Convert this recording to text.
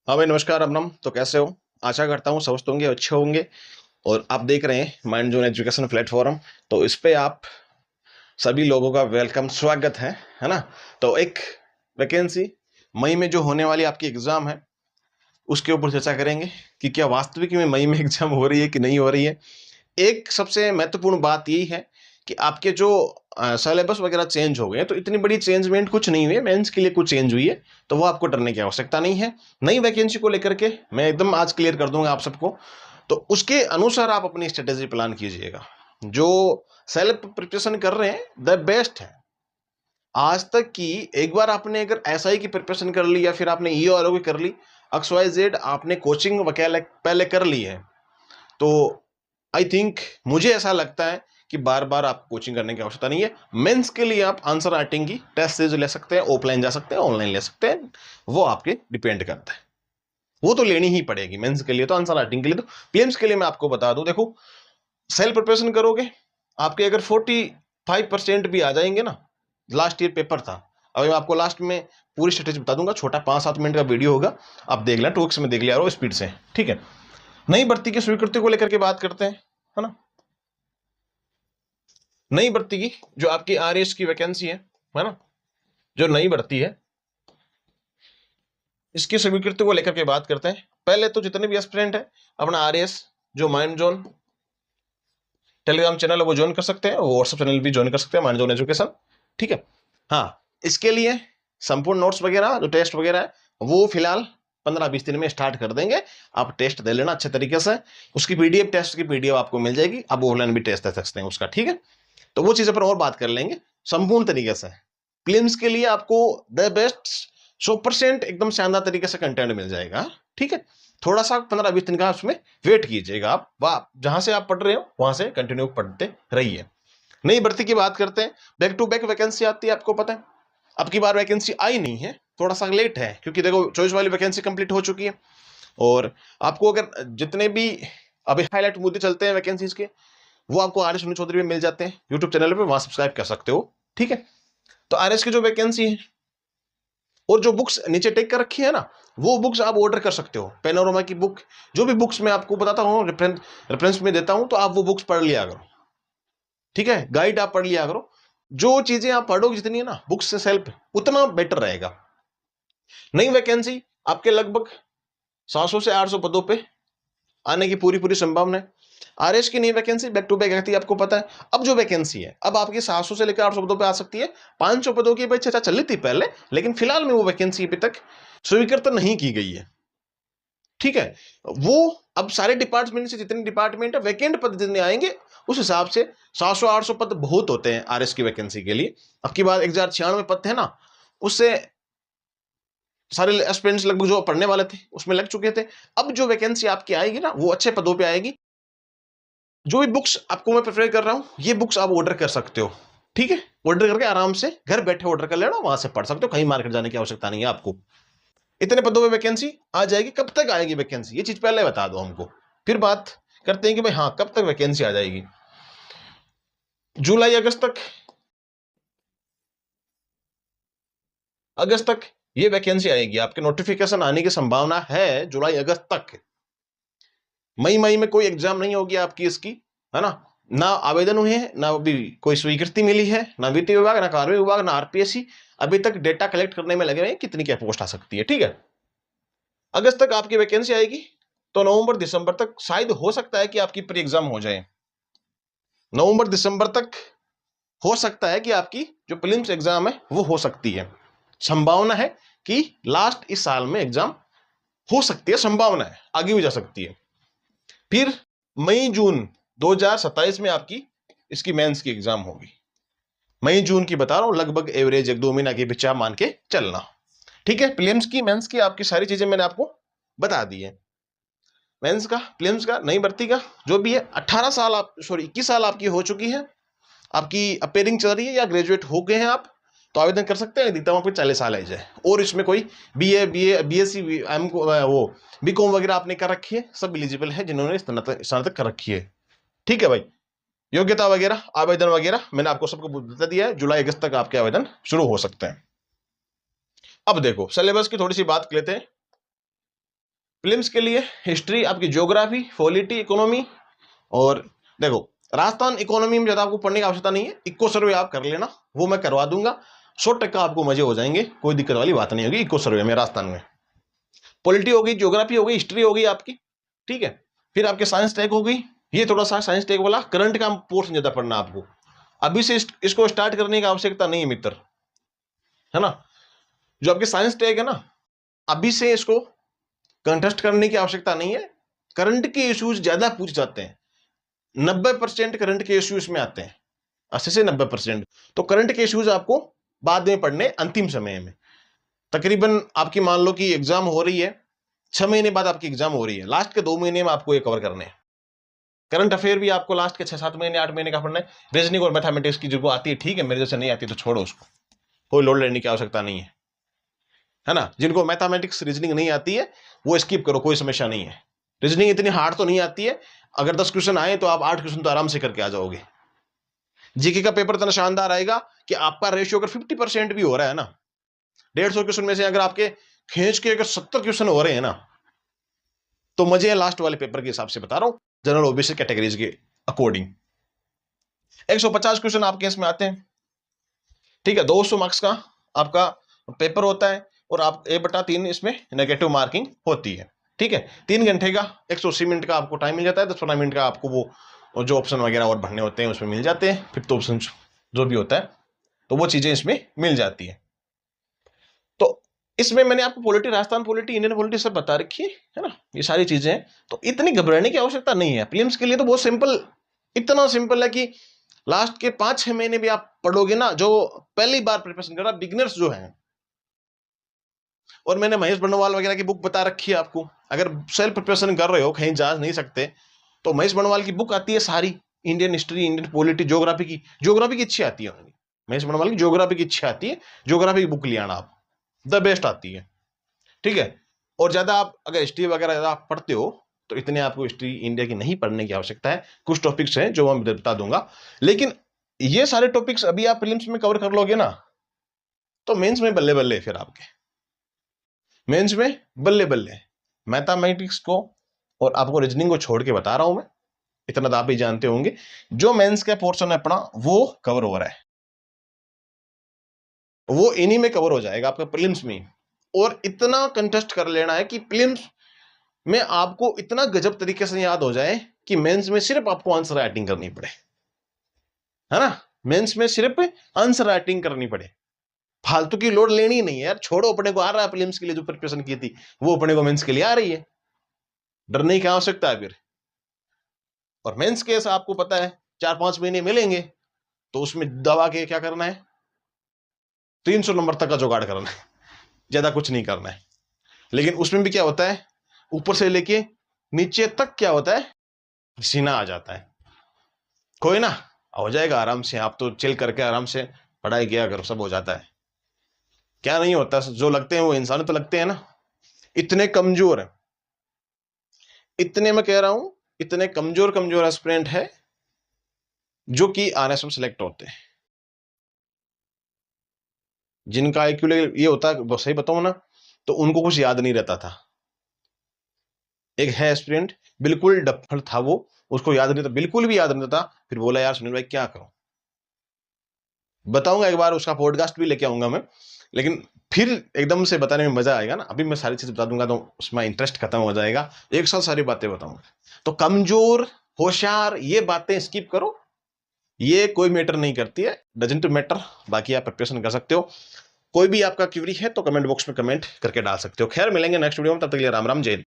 हाँ भाई, नमस्कार अमनम। तो कैसे हो? आशा करता हूँ स्वस्थ होंगे, अच्छे होंगे। और आप देख रहे हैं माइंड जोन एजुकेशन प्लेटफॉर्म। तो इस पे आप सभी लोगों का वेलकम, स्वागत है ना। तो एक वैकेंसी मई में जो होने वाली आपकी एग्जाम है उसके ऊपर चर्चा करेंगे कि क्या वास्तविक में मई में एग्जाम हो रही है कि नहीं हो रही है। एक सबसे महत्वपूर्ण बात यही है कि आपके जो सिलेबस वगैरह चेंज हो गए हैं, तो इतनी बड़ी चेंजमेंट कुछ नहीं हुई है, मेंस के लिए कुछ चेंज हुई है। तो वो आपको डरने की आवश्यकता नहीं है। नई वैकेंसी को लेकर के मैं एकदम आज क्लियर कर दूंगा आप सबको। तो उसके अनुसार आप अपनी स्ट्रेटेजी प्लान कीजिएगा। जो सेल्फ प्रिपरेशन कर रहे हैं द बेस्ट है आज तक की। एक बार आपने अगर एसआई की प्रिपरेशन कर ली या फिर आपने ई वालों की कर ली, एक्स वाई जेड आपने कोचिंग वगैरह पहले कर ली है, तो आई थिंक मुझे ऐसा लगता है कि बार बार आपको कोचिंग करने की आवश्यकता नहीं है। मेंस के लिए आप आंसर राइटिंग की टेस्ट सीरीज ले सकते हैं, ऑफलाइन जा सकते हैं, ऑनलाइन ले सकते हैं, वो आपके डिपेंड करता है। वो तो लेनी ही पड़ेगी मेंस के लिए, तो आंसर राइटिंग के लिए। तो प्रीलिम्स के लिए मैं आपको बता दूं, देखो, सेल्फ प्रिपरेशन करोगे, आपके अगर 45% भी आ जाएंगे ना, लास्ट ईयर पेपर था। अभी मैं आपको लास्ट में पूरी स्ट्रेटेजी बता दूंगा, छोटा 5-7 मिनट का वीडियो होगा, आप देख लें, टॉक्स में देख लिया और स्पीड से, ठीक है। नई भर्ती की स्वीकृति को लेकर के बात करते हैं, है ना। नई भर्ती की जो आपकी आरएएस की वैकेंसी है ना, जो नई भर्ती है इसकी स्वीकृति को लेकर के बात करते हैं। पहले तो जितने भी एस्पिरेंट है अपना आरएएस जो माइंड जोन टेलीग्राम चैनल है वो ज्वाइन कर सकते हैं, वो व्हाट्सएप चैनल भी ज्वाइन कर सकते हैं, माइंड जोन एजुकेशन, ठीक है। हाँ, इसके लिए संपूर्ण नोट्स वगैरह जो टेस्ट वगैरह है वो फिलहाल 15-20 दिन में स्टार्ट कर देंगे। आप टेस्ट दे लेना अच्छे तरीके से, उसकी पीडीएफ, टेस्ट की पीडीएफ आपको मिल जाएगी, आप ऑफलाइन भी टेस्ट दे सकते हैं उसका, ठीक है। तो वो चीज़ पर और बात कर लेंगे संपूर्ण तरीके से। प्रीलिम्स के लिए आपको द बेस्ट 100% एकदम शानदार तरीके से कंटेंट मिल जाएगा, ठीक है। थोड़ा सा 15-20 दिन का उसमें वेट कीजिएगा। आप जहां से आप पढ़ रहे हो वहां से कंटिन्यू पढ़ते रहिए। नई भर्ती की बात करते हैं। बैक टू बैक वैकेंसी आती है, आपको पता है। अब की बार वैकेंसी आई नहीं है, थोड़ा सा लेट है, क्योंकि देखो चॉइस वाली वैकेंसी कंप्लीट हो चुकी है। और आपको अगर जितने भी अभी हाईलाइट मुद्दे चलते हैं वैकेंसीज के, वो आपको आर एस सुनील चौधरी में मिल जाते हैं यूट्यूब चैनल पे, वहां सब्सक्राइब कर सकते हो, ठीक है। तो आर एस की जो वैकेंसी है और जो बुक्स नीचे टेक कर रखी है ना, वो बुक्स आप ऑर्डर कर सकते हो। पेनोरमा की बुक, जो भी बुक्स मैं आपको बताता हूँ, रेफरेंस में देता हूं, तो आप वो बुक्स पढ़ लिया करो, ठीक है। गाइड आप पढ़ लिया करो। जो चीजें आप पढ़ोगे जितनी है ना बुक्स से सेल्फ, उतना बेटर रहेगा। नई वैकेंसी आपके लगभग 700 से 800 पदों पे आने की पूरी पूरी संभावना है। आरएस की नई वैकेंसी बैक टू बैक आती है, आपको पता है। अब जो वैकेंसी है अब आपकी 700 से लेकर 800 पदों पे आ सकती है। 500 पदों की भाई चर्चा चल रही थी पहले, लेकिन फिलहाल में वो वैकेंसी अभी तक स्वीकृत नहीं की गई है, ठीक है। वो अब सारे डिपार्टमेंट से जितने डिपार्टमेंट है वैकेंट पद जितने आएंगे उस हिसाब से 700-800 पद बहुत होते हैं आरएस की वैकेंसी के लिए। अब की बात 1096 पद थे ना, उससे सारे एस्पिरेंट्स लगभग जो पढ़ने वाले थे उसमें लग चुके थे। अब जो वैकेंसी आपकी आएगी ना वो अच्छे पदों पे आएगी। जो भी बुक्स आपको मैं प्रेफर कर रहा हूं, ये बुक्स आप ऑर्डर कर सकते हो, ठीक है। ऑर्डर करके आराम से घर बैठे ऑर्डर कर लेना, वहां से पढ़ सकते हो, कहीं मार्केट जाने की आवश्यकता नहीं है आपको। इतने पदों पे वैकेंसी आ जाएगी। कब तक आएगी वैकेंसी, ये चीज पहले बता दो हमको, फिर बात करते हैं कि भाई हाँ कब तक वैकेंसी आ जाएगी। जुलाई अगस्त तक, अगस्त तक ये वैकेंसी आएगी। आपके नोटिफिकेशन आने की संभावना है जुलाई अगस्त तक। मई में कोई एग्जाम नहीं होगी आपकी इसकी, है ना। ना आवेदन हुए हैं, ना अभी कोई स्वीकृति मिली है, ना वित्त विभाग, ना कार्मिक विभाग, ना आरपीएससी अभी तक डेटा कलेक्ट करने में लगे हुए हैं कितनी क्या पोस्ट आ सकती है, ठीक है। अगस्त तक आपकी वैकेंसी आएगी। तो नवंबर दिसंबर तक शायद हो सकता है कि आपकी प्री एग्जाम हो जाए। नवंबर दिसंबर तक हो सकता है कि आपकी जो प्रीलिम्स एग्जाम है वो हो सकती है। संभावना है कि लास्ट इस साल में एग्जाम हो सकती है, संभावना है, आगे भी जा सकती है। फिर मई जून 2027 में आपकी इसकी मेंस की एग्जाम होगी। मई जून की बता रहा हूं, लगभग एवरेज 1-2 महीना के बीच मान के चलना, ठीक है। प्रीलिम्स की, मेंस की आपकी सारी चीजें मैंने आपको बता दी है। मेंस का, प्रीलिम्स का, नई भर्ती का जो भी है, 18 साल आप, सॉरी 21 साल आपकी हो चुकी है, आपकी अपेयरिंग चल रही है या ग्रेजुएट हो गए हैं आप, तो आवेदन कर सकते हैं। दिखता हूँ आपको 40 साल है जाए, और इसमें कोई बीएससी एम वो बीकॉम वगैरह आपने कर रखी है, सब एलिजिबल है जिन्होंने स्नातक कर रखी है, ठीक है भाई। योग्यता वगैरह, आवेदन वगैरह मैंने आपको सबको बता दिया है। जुलाई अगस्त तक आपके आवेदन शुरू हो सकते हैं। अब देखो सिलेबस की थोड़ी सी बात कर लेते हैं। प्रीलिम्स के लिए हिस्ट्री, आपकी ज्योग्राफी, पॉलिटी, इकोनॉमी, और देखो राजस्थान इकोनॉमी में ज्यादा आपको पढ़ने की आवश्यकता नहीं है, इको सर्वे आप कर लेना, वो मैं करवा दूंगा, 100% आपको मजे हो जाएंगे, कोई दिक्कत वाली बात नहीं होगी इको सर्वे में राजस्थान में। पॉलिटी हो गई, ज्योग्राफी हो गई, हिस्ट्री हो गई आपकी, ठीक है। फिर आपके साइंस टैग हो गई, ये थोड़ा सा साइंस टैग वाला करंट का पोर्शन ज्यादा पढ़ना आपको, अभी से इसको स्टार्ट करने की आवश्यकता नहीं है मित्र, है ना। जो आपके साइंस टैग है ना, अभी से इसको कंटेस्ट करने की आवश्यकता नहीं है, करंट के इश्यूज ज्यादा पूछ जाते हैं, 90% करंट के इश्यूज में आते हैं, 80 से 90%। तो करंट के इश्यूज आपको बाद में पढ़ने अंतिम समय में, तकरीबन आपकी मान लो कि एग्जाम हो रही है 6 महीने बाद, आपकी एग्जाम हो रही है, लास्ट के 2 महीने में आपको ये कवर करने हैं। करंट अफेयर भी आपको लास्ट के 6-7 महीने 8 महीने का पढ़ना है। रीजनिंग और मैथमेटिक्स की जो आती है ठीक है, मेरे जैसे नहीं आती तो छोड़ो उसको, कोई लोड लेने की आवश्यकता नहीं है ना। जिनको मैथमेटिक्स रीजनिंग नहीं आती है वो स्किप करो, कोई समस्या नहीं है। रीजनिंग इतनी हार्ड तो नहीं आती है, अगर 10 क्वेश्चन आए तो आप 8 क्वेश्चन तो आराम से करके आ जाओगे। जीके का पेपर इतना शानदार आएगा कि आपका रेशियो अगर 50% भी हो रहा है ना, 150 क्वेश्चन में से अगर आपके खींच के अगर 70 क्वेश्चन हो रहे हैं ना, तो मजे है लास्ट वाले पेपर के हिसाब से बता रहा हूं, जनरल ओबीसी कैटेगरीज के अकॉर्डिंग। 150 क्वेश्चन आपके इसमें आते हैं, ठीक है। 200 मार्क्स का आपका पेपर होता है, और आप 1/3 इसमें नेगेटिव मार्किंग होती है, ठीक है। 3 घंटे का 180 मिनट का आपको टाइम मिल जाता है, 10-15 मिनट का आपको वो जो ऑप्शन वगैरह और भरने होते हैं उसमें मिल जाते हैं, फिफ्थ ऑप्शन जो भी होता है, तो वो चीजें इसमें मिल जाती है। तो इसमें मैंने आपको polity, Rajasthan polity, Indian polity सब बता रखी है ना, ये सारी चीजें हैं, तो इतनी घबराने की आवश्यकता नहीं है। प्रीलिम्स के लिए तो बहुत सिंपल, इतना सिंपल है कि लास्ट के 5-6 महीने भी आप पढ़ोगे ना, जो पहली बार प्रिपरेशन कर रहा बिगिनर्स जो है, और मैंने महेश बनवाल वगैरह की बुक बता रखी है आपको, अगर सेल्फ प्रिपरेशन कर रहे हो, कहीं जा नहीं सकते, तो महेश बनवाल की बुक आती है सारी, Indian history, Indian polity, geography की अच्छी आती है उन्होंने, महेश बनवाल की ज्योग्राफी की अच्छी आती है, ज्योग्राफी की बुक ले आना आप, द बेस्ट आती है, ठीक है। और ज्यादा आप अगर हिस्ट्री वगैरह ज्यादा पढ़ते हो तो इतने आपको हिस्ट्री इंडिया की नहीं पढ़ने की आवश्यकता है, कुछ टॉपिक्स हैं जो मैं बता दूंगा, लेकिन ये सारे टॉपिक्स अभी आप प्रीलिम्स में कवर कर लोगे ना, तो मेंस में बल्ले बल्ले, फिर आपके मेंस में बल्ले बल्ले। मैथमेटिक्स को और आपको रीजनिंग को छोड़ के बता रहा हूं मैं, इतना तो आप ही जानते होंगे, जो मेंस का पोर्शन है अपना वो कवर हो रहा है, वो इन्हीं में कवर हो जाएगा आपका प्रीलिम्स में। और इतना कंटेस्ट कर लेना है कि प्रीलिम्स में आपको इतना गजब तरीके से याद हो जाए कि मेंस में सिर्फ आपको आंसर राइटिंग करनी पड़े, है ना। मेंस में सिर्फ आंसर राइटिंग करनी पड़े, फालतू की लोड लेनी नहीं है यार, छोड़ो, अपने को आ रहा है प्रीलिम्स के लिए जो प्रिपरेशन की थी वो अपने को मेंस के लिए आ रही है, डरने की आवश्यकता है फिर। और मेंस के आपको पता है 4-5 महीने मिलेंगे, तो उसमें दबा के क्या करना है, 300 नंबर तक का जुगाड़ करना है, ज्यादा कुछ नहीं करना है। लेकिन उसमें भी क्या होता है, ऊपर से लेके नीचे तक क्या होता है, पसीना आ जाता है। कोई ना, हो जाएगा आराम से, आप तो चिल करके आराम से पढ़ाई किया करो, सब हो जाता है, क्या नहीं होता, जो लगते हैं वो इंसान तो लगते हैं ना। इतने कमजोर है, इतने मैं कह रहा हूं, इतने कमजोर कमजोर एस्पिरेंट है जो कि आरएस में सिलेक्ट होते हैं, जिनका आईक्यू ये होता है, सही बताऊं ना, तो उनको कुछ याद नहीं रहता था। एक है एस्पिरेंट, बिल्कुल डफल था वो, उसको याद नहीं था, बिल्कुल भी याद नहीं था, फिर बोला यार सुनील भाई क्या करूं, बताऊंगा एक बार, उसका पॉडकास्ट भी लेके आऊंगा मैं, लेकिन फिर एकदम से बताने में मजा आएगा ना, अभी मैं सारी चीज बता दूंगा तो उसमें इंटरेस्ट खत्म हो जाएगा, एक साथ सारी बातें बताऊंगा। तो कमजोर, होशियार, ये बातें स्किप करो, ये कोई मैटर नहीं करती है, डजंट मैटर। बाकी आप प्रिपरेशन कर सकते हो, कोई भी आपका क्वेरी है तो कमेंट बॉक्स में कमेंट करके डाल सकते हो। खैर मिलेंगे नेक्स्ट वीडियो में, तब तक के लिए राम राम, जय हिंद।